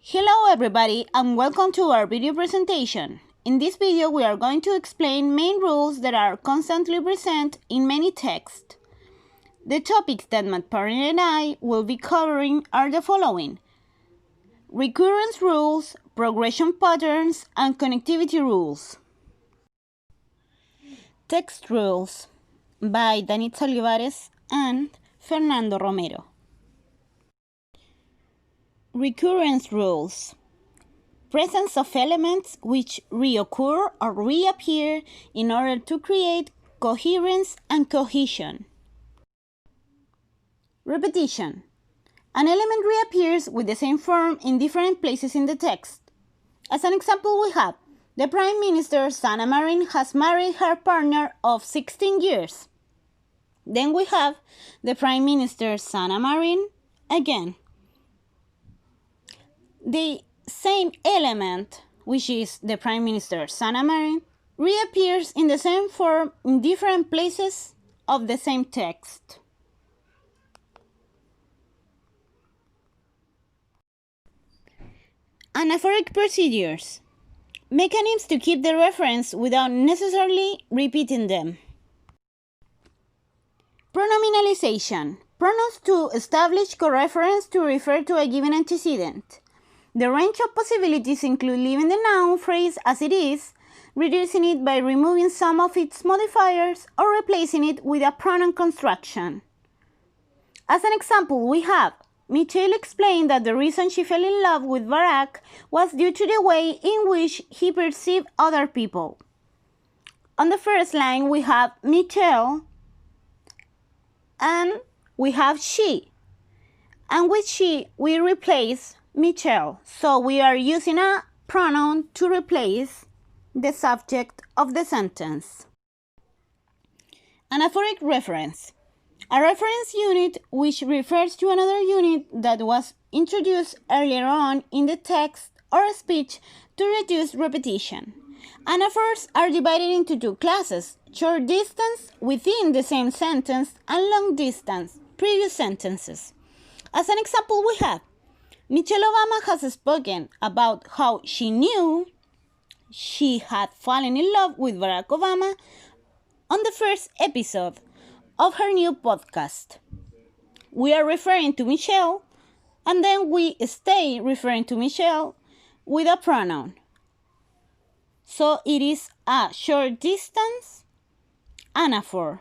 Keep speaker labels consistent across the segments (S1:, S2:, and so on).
S1: Hello everybody and welcome to our video presentation. In this video we are going to explain main rules that are constantly present in many texts. The topics that my partner and I will be covering are the following: recurrence rules, progression patterns, and connectivity rules. Text rules by Danitza, Olivares and Fernando, Romero. Recurrence rules: presence of elements which reoccur or reappear in order to create coherence and cohesion. Repetition: an element reappears with the same form in different places in the text. As an example, we have the Prime Minister Sanna Marin has married her partner of 16 years. Then we have the Prime Minister Sanna Marin again. The same element, which is the Prime Minister Sanna Marin, reappears in the same form in different places of the same text. Anaphoric procedures: mechanisms to keep the reference without necessarily repeating them. Pronominalization: pronouns to establish coreference to refer to a given antecedent. The range of possibilities include leaving the noun phrase as it is, reducing it by removing some of its modifiers, or replacing it with a pronoun construction. As an example, we have Michelle explained that the reason she fell in love with Barack was due to the way in which he perceived other people. On the first line, we have Michelle and we have she. And with she, we replace Michelle. So we are using a pronoun to replace the subject of the sentence. Anaphoric reference: a reference unit which refers to another unit that was introduced earlier on in the text or speech to reduce repetition. Anaphors are divided into two classes: short distance within the same sentence and long distance, previous sentences. As an example, we have Michelle Obama has spoken about how she knew she had fallen in love with Barack Obama on the first episode of her new podcast. We are referring to Michelle, and then we stay referring to Michelle with a pronoun. So it is a short distance anaphor.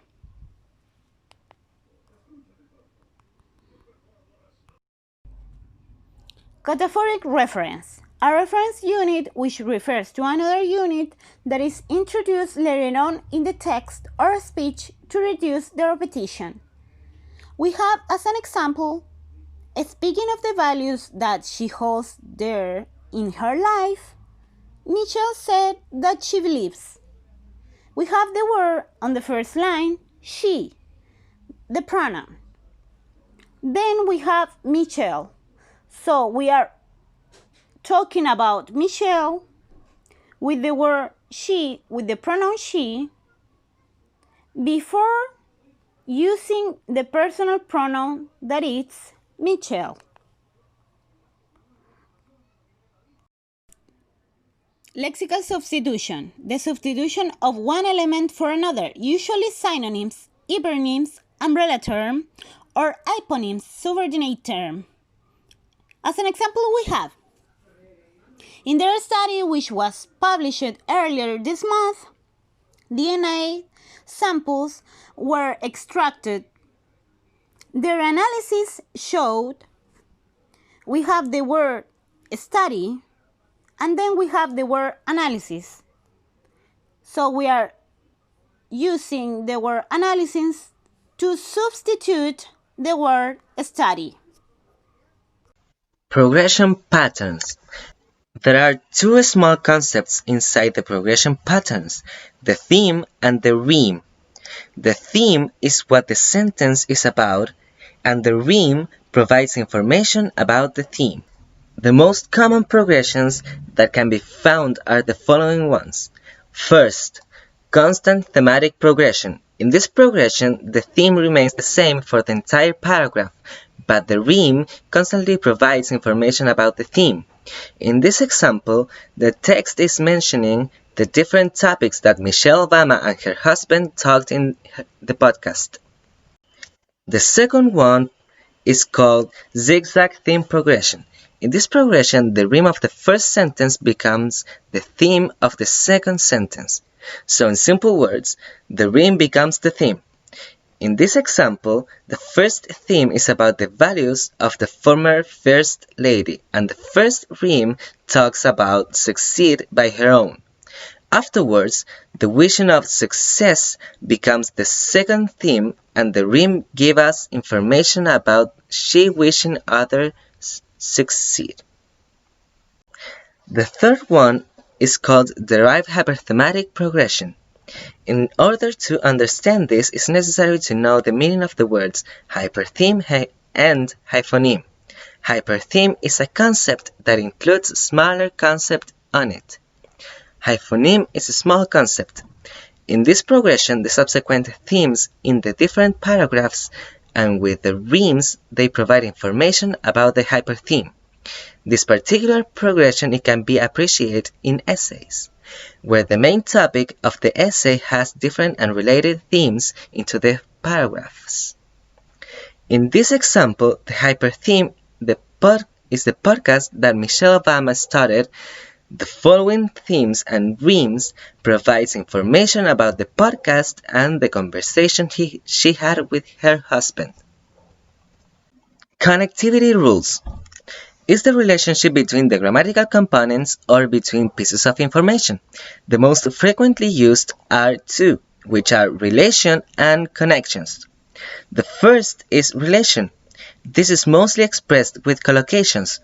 S1: Cataphoric reference: a reference unit which refers to another unit that is introduced later on in the text or speech to reduce the repetition. We have as an example, speaking of the values that she holds dear in her life, Michelle said that she believes. We have the word on the first line, she, the pronoun. Then we have Michelle. So we are talking about Michelle with the word she, with the pronoun she, before using the personal pronoun that is Michelle. Lexical substitution: the substitution of one element for another, usually synonyms, hypernyms, umbrella term, or hyponyms, subordinate term. As an example, we have, in their study, which was published earlier this month, DNA samples were extracted. Their analysis showed we have the word study and then we have the word analysis. So we are using the word analysis to substitute the word study.
S2: Progression patterns. There are two small concepts inside the progression patterns: the theme and the rhyme. The theme is what the sentence is about, and the rhyme provides information about the theme. The most common progressions that can be found are the following ones. First, constant thematic progression. In this progression, the theme remains the same for the entire paragraph, but the rhyme constantly provides information about the theme. In this example, the text is mentioning the different topics that Michelle Obama and her husband talked in the podcast. The second one is called zigzag theme progression. In this progression, the rhyme of the first sentence becomes the theme of the second sentence. So in simple words, the rhyme becomes the theme. In this example, the first theme is about the values of the former First Lady, and the first rhyme talks about succeed by her own. Afterwards, the vision of success becomes the second theme, and the rhyme gives us information about she wishing others succeed. The third one is called derived hyperthematic progression. In order to understand this, it's necessary to know the meaning of the words hypertheme and hyphoneme. Hypertheme is a concept that includes a smaller concept on it. Hyphoneme is a small concept. In this progression, the subsequent themes in the different paragraphs and with the rhymes, they provide information about the hypertheme. This particular progression it can be appreciated in essays, where the main topic of the essay has different and related themes into the paragraphs. In this example, the hypertheme is the podcast that Michelle Obama started. The following themes and rhymes provides information about the podcast and the conversation she had with her husband. Connectivity rules is the relationship between the grammatical components or between pieces of information. The most frequently used are two, which are relation and connections. The first is relation. This is mostly expressed with collocations,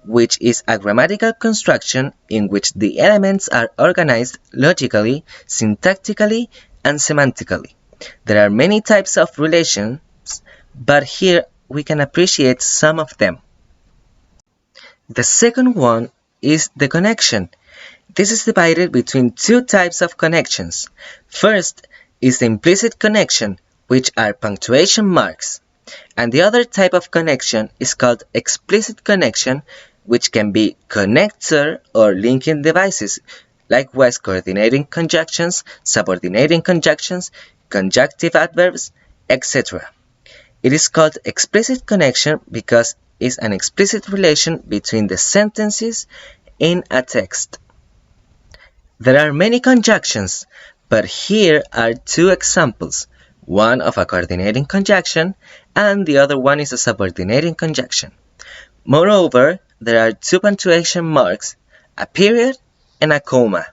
S2: which is a grammatical construction in which the elements are organized logically, syntactically, and semantically. There are many types of relations, but here we can appreciate some of them. The second one is the connection. This is divided between two types of connections. First is the implicit connection, which are punctuation marks, and the other type of connection is called explicit connection, which can be connector or linking devices, likewise coordinating conjunctions, subordinating conjunctions, conjunctive adverbs, etc. It is called explicit connection because it's an explicit relation between the sentences in a text. There are many conjunctions, but here are two examples, one of a coordinating conjunction and the other one is a subordinating conjunction. Moreover, there are two punctuation marks, a period and a comma.